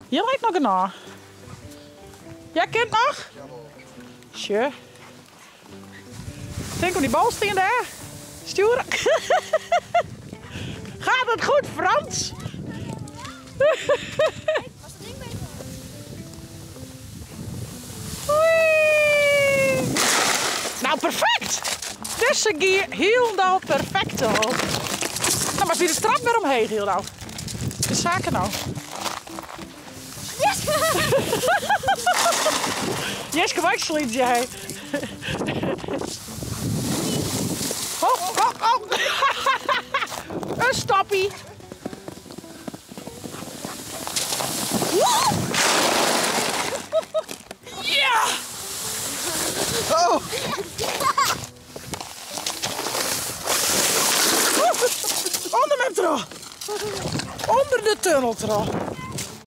Je lijkt nog een na. Jij kent nog? Sure. Denk om die balsteen daar. Sturen. Gaat het goed, Frans? Oei. Nou, perfect! Dus ze gaan helemaal perfect al. Nou, maar zie de strap weer omheen, heel nou. De zaken nou. Yes! Jeske, wat sliet jij? Oh, oh, oh! Een stappie! Ja! Oh! Onder met tro! Onder de tunnel tro!